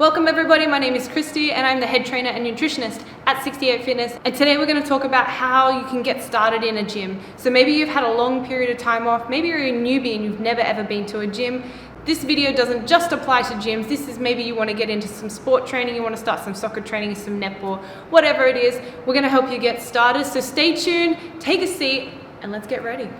Welcome everybody, my name is Christy and I'm the head trainer and nutritionist at 68 Fitness, and today we're going to talk about how you can get started in a gym. So maybe you've had a long period of time off, maybe you're a newbie and you've never ever been to a gym. This video doesn't just apply to gyms. This is maybe you want to get into some sport training, you want to start some soccer training, some netball, whatever it is. We're going to help you get started. So stay tuned, take a seat, and let's get ready.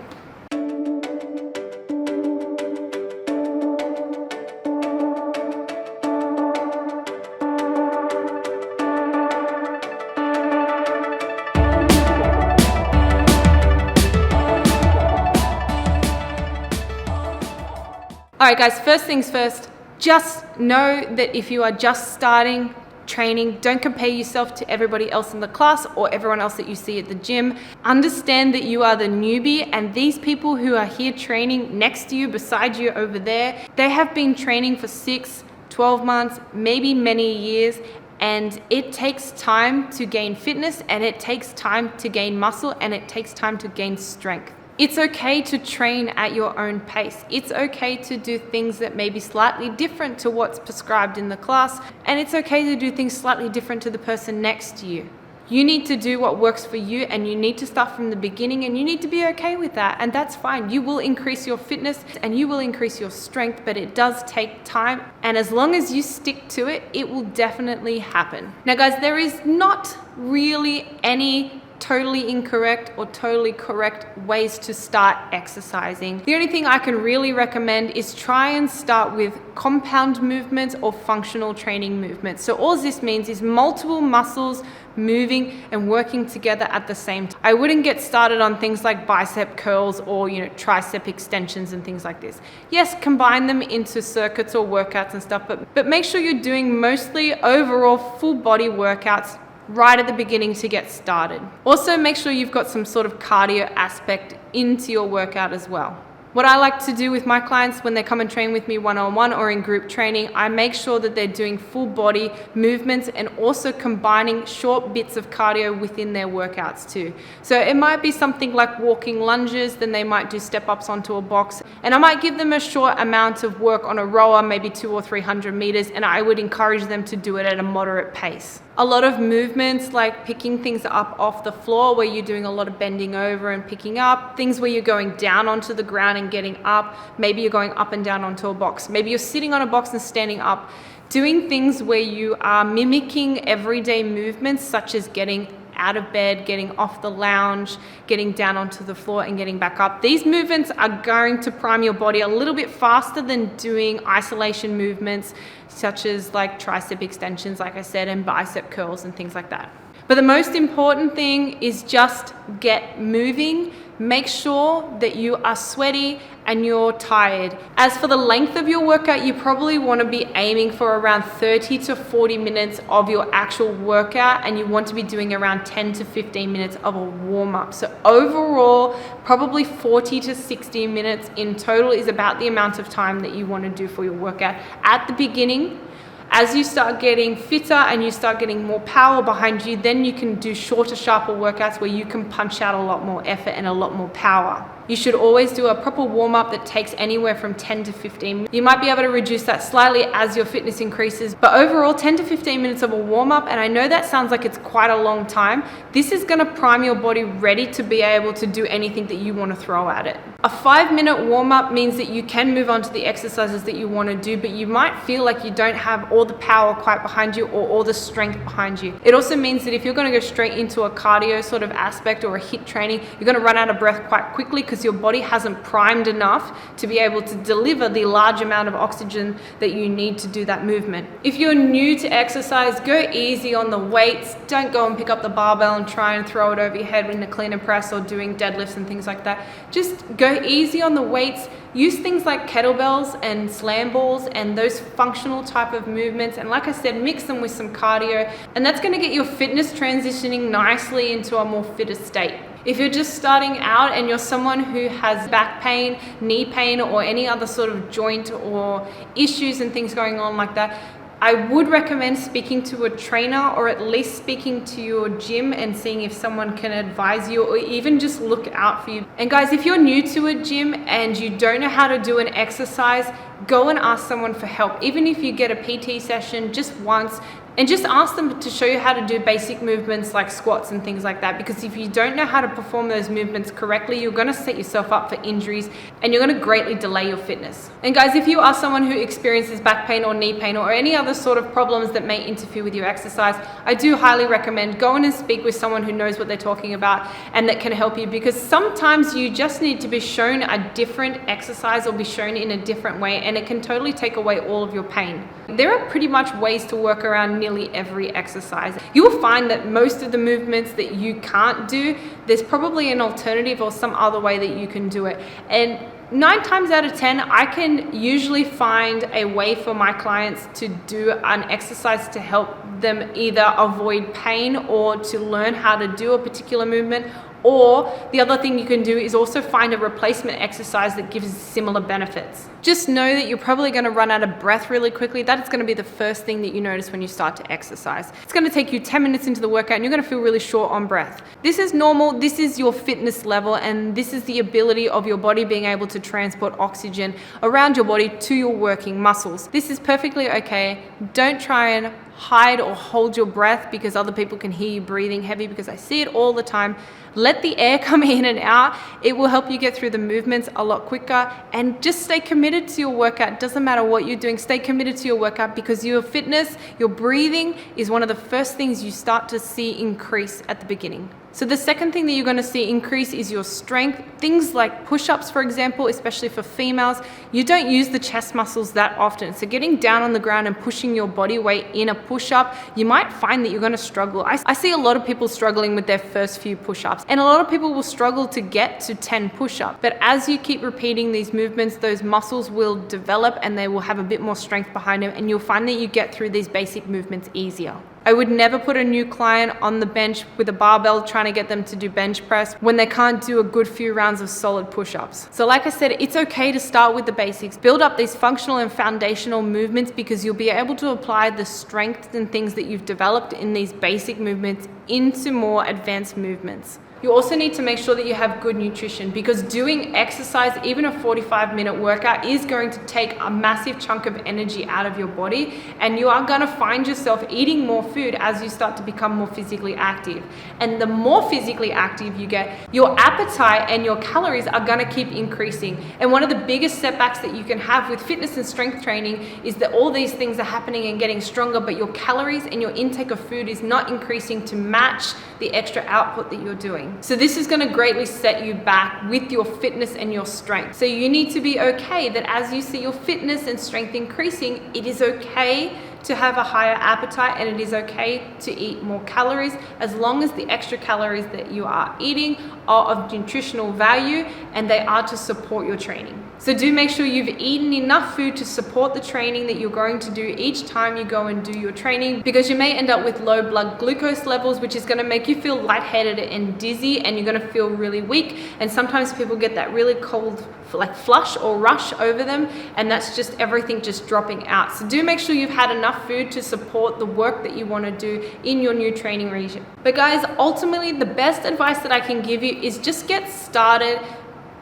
All right guys, first things first, just know that if you are just starting training, don't compare yourself to everybody else in the class or everyone else that you see at the gym. Understand that you are the newbie, and these people who are here training next to you, beside you over there, they have been training for 6, 12 months, maybe many years, and it takes time to gain fitness, and it takes time to gain muscle, and it takes time to gain strength. It's okay to train at your own pace. It's okay to do things that may be slightly different to what's prescribed in the class, and it's okay to do things slightly different to the person next to you. You need to do what works for you, and you need to start from the beginning, and you need to be okay with that, and that's fine. You will increase your fitness and you will increase your strength, but it does take time, and as long as you stick to it, it will definitely happen. Now guys, there is not really any totally incorrect or totally correct ways to start exercising. The only thing I can really recommend is try and start with compound movements or functional training movements. So all this means is multiple muscles moving and working together at the same time. I wouldn't get started on things like bicep curls or tricep extensions and things like this. Yes, combine them into circuits or workouts and stuff, but make sure you're doing mostly overall full body workouts right at the beginning to get started. Also, make sure you've got some sort of cardio aspect into your workout as well. What I like to do with my clients when they come and train with me one-on-one or in group training, I make sure that they're doing full body movements and also combining short bits of cardio within their workouts too. So it might be something like walking lunges, then they might do step-ups onto a box, and I might give them a short amount of work on a rower, maybe 200 or 300 meters, and I would encourage them to do it at a moderate pace. A lot of movements like picking things up off the floor, where you're doing a lot of bending over and picking up, things where you're going down onto the ground and getting up, maybe you're going up and down onto a box, maybe you're sitting on a box and standing up, doing things where you are mimicking everyday movements such as getting out of bed, getting off the lounge, getting down onto the floor and getting back up. These movements are going to prime your body a little bit faster than doing isolation movements such as like tricep extensions, like I said, and bicep curls and things like that. But the most important thing is just get moving. Make sure that you are sweaty and you're tired. As for the length of your workout, you probably want to be aiming for around 30 to 40 minutes of your actual workout, and you want to be doing around 10 to 15 minutes of a warm-up. So overall, probably 40 to 60 minutes in total is about the amount of time that you want to do for your workout at the beginning. As you start getting fitter and you start getting more power behind you, then you can do shorter, sharper workouts where you can punch out a lot more effort and a lot more power. You should always do a proper warm-up that takes anywhere from 10 to 15. You might be able to reduce that slightly as your fitness increases, but overall 10 to 15 minutes of a warm-up, and I know that sounds like it's quite a long time. This is gonna prime your body ready to be able to do anything that you wanna throw at it. A 5-minute warm-up means that you can move on to the exercises that you wanna do, but you might feel like you don't have all the power quite behind you or all the strength behind you. It also means that if you're gonna go straight into a cardio sort of aspect or a HIIT training, you're gonna run out of breath quite quickly because your body hasn't primed enough to be able to deliver the large amount of oxygen that you need to do that movement. If you're new to exercise, go easy on the weights. Don't go and pick up the barbell and try and throw it over your head in the clean and press or doing deadlifts and things like that. Just go easy on the weights. Use things like kettlebells and slam balls and those functional type of movements, and like I said, mix them with some cardio, and that's going to get your fitness transitioning nicely into a more fitter state. If you're just starting out and you're someone who has back pain, knee pain, or any other sort of joint or issues and things going on like that, I would recommend speaking to a trainer, or at least speaking to your gym and seeing if someone can advise you or even just look out for you. And guys, if you're new to a gym and you don't know how to do an exercise, go and ask someone for help. Even if you get a PT session just once, and just ask them to show you how to do basic movements like squats and things like that, because if you don't know how to perform those movements correctly, you're going to set yourself up for injuries and you're going to greatly delay your fitness. And guys, if you are someone who experiences back pain or knee pain or any other sort of problems that may interfere with your exercise, I do highly recommend going and speak with someone who knows what they're talking about and that can help you, because sometimes you just need to be shown a different exercise or be shown in a different way, and it can totally take away all of your pain. There are pretty much ways to work around nearly every exercise. You will find that most of the movements that you can't do, there's probably an alternative or some other way that you can do it. And 9 times out of 10, I can usually find a way for my clients to do an exercise to help them either avoid pain or to learn how to do a particular movement. Or the other thing you can do is also find a replacement exercise that gives similar benefits. Just know that you're probably going to run out of breath really quickly. That is going to be the first thing that you notice when you start to exercise. It's going to take you 10 minutes into the workout and you're going to feel really short on breath. This is normal. This is your fitness level, and this is the ability of your body being able to transport oxygen around your body to your working muscles. This is perfectly okay. Don't try and hide or hold your breath because other people can hear you breathing heavy, because I see it all the time. Let the air come in and out. It will help you get through the movements a lot quicker, and just stay committed to your workout. It doesn't matter what you're doing, stay committed to your workout, because your fitness, your breathing is one of the first things you start to see increase at the beginning. So the second thing that you're going to see increase is your strength. Things like push-ups, for example, especially for females, you don't use the chest muscles that often. So getting down on the ground and pushing your body weight in a push-up, you might find that you're going to struggle. I see a lot of people struggling with their first few push-ups, and a lot of people will struggle to get to 10 push-ups. But as you keep repeating these movements, those muscles will develop and they will have a bit more strength behind them, and you'll find that you get through these basic movements easier. I would never put a new client on the bench with a barbell trying to get them to do bench press when they can't do a good few rounds of solid push-ups. So like I said, it's okay to start with the basics. Build up these functional and foundational movements, because you'll be able to apply the strength and things that you've developed in these basic movements into more advanced movements. You also need to make sure that you have good nutrition, because doing exercise, even a 45-minute workout, is going to take a massive chunk of energy out of your body, and you are going to find yourself eating more food as you start to become more physically active. And the more physically active you get, your appetite and your calories are going to keep increasing. And one of the biggest setbacks that you can have with fitness and strength training is that all these things are happening and getting stronger, but your calories and your intake of food is not increasing to match the extra output that you're doing. So this is going to greatly set you back with your fitness and your strength. So you need to be okay that as you see your fitness and strength increasing, it is okay to have a higher appetite, and it is okay to eat more calories, as long as the extra calories that you are eating are of nutritional value and they are to support your training. So do make sure you've eaten enough food to support the training that you're going to do each time you go and do your training, because you may end up with low blood glucose levels, which is going to make you feel lightheaded and dizzy, and you're going to feel really weak. And sometimes people get that really cold like flush or rush over them, and that's just everything just dropping out. So do make sure you've had enough food to support the work that you want to do in your new training regime. But guys, ultimately the best advice that I can give you is just get started.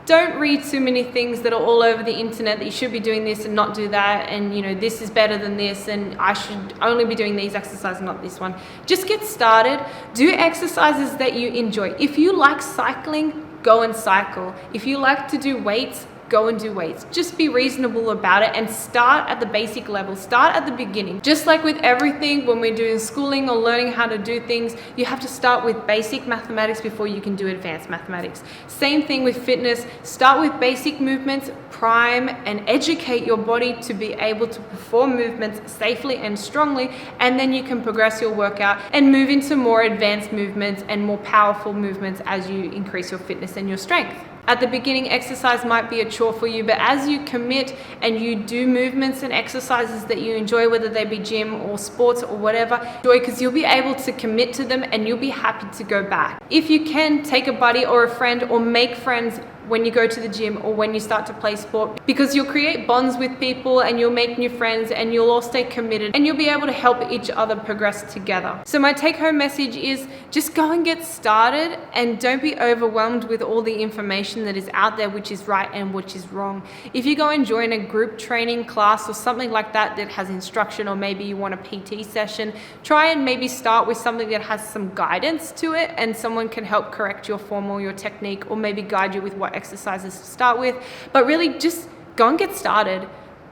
Don't read too many things that are all over the internet that you should be doing this and not do that, and you know, this is better than this, and I should only be doing these exercises, not this one. Just get started. Do exercises that you enjoy. If you like cycling, go and cycle. If you like to do weights, go and do weights. Just be reasonable about it and start at the basic level. Start at the beginning. Just like with everything, when we're doing schooling or learning how to do things, you have to start with basic mathematics before you can do advanced mathematics. Same thing with fitness. Start with basic movements, prime and educate your body to be able to perform movements safely and strongly, and then you can progress your workout and move into more advanced movements and more powerful movements as you increase your fitness and your strength. At the beginning, exercise might be a chore for you, but as you commit and you do movements and exercises that you enjoy, whether they be gym or sports or whatever, enjoy, because you'll be able to commit to them and you'll be happy to go back. If you can, take a buddy or a friend or make friends when you go to the gym or when you start to play sport, because you'll create bonds with people and you'll make new friends and you'll all stay committed and you'll be able to help each other progress together. So my take home message is just go and get started and don't be overwhelmed with all the information that is out there, which is right and which is wrong. If you go and join a group training class or something like that that has instruction, or maybe you want a PT session, try and maybe start with something that has some guidance to it and someone can help correct your form or your technique, or maybe guide you with what exercises to start with. But really just go and get started.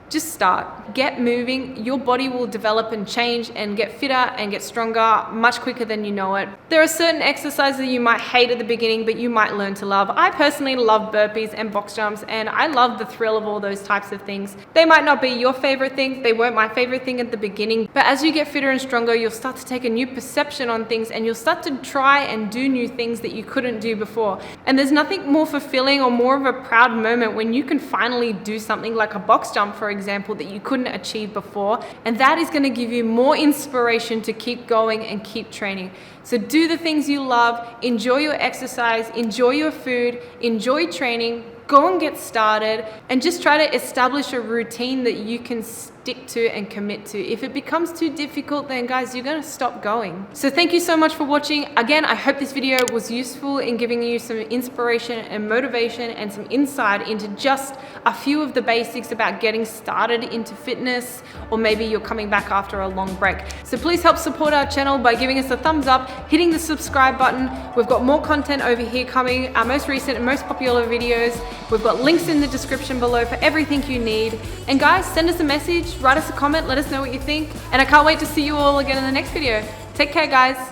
Just start, get moving. Your body will develop and change and get fitter and get stronger much quicker than you know it. There are certain exercises that you might hate at the beginning, but you might learn to love. I personally love burpees and box jumps, and I love the thrill of all those types of things. They might not be your favorite thing. They weren't my favorite thing at the beginning, but as you get fitter and stronger, you'll start to take a new perception on things and you'll start to try and do new things that you couldn't do before. And there's nothing more fulfilling or more of a proud moment when you can finally do something like a box jump, for example, that you couldn't achieve before, and that is going to give you more inspiration to keep going and keep training. So do the things you love, enjoy your exercise, enjoy your food, enjoy training, go and get started, and just try to establish a routine that you can stick to and commit to. If it becomes too difficult, then guys, you're going to stop going. So thank you so much for watching. Again, I hope this video was useful in giving you some inspiration and motivation and some insight into just a few of the basics about getting started into fitness, or maybe you're coming back after a long break. So please help support our channel by giving us a thumbs up, hitting the subscribe button. We've got more content over here coming, our most recent and most popular videos. We've got links in the description below for everything you need. And guys, send us a message, write us a comment, let us know what you think. And I can't wait to see you all again in the next video. Take care, guys.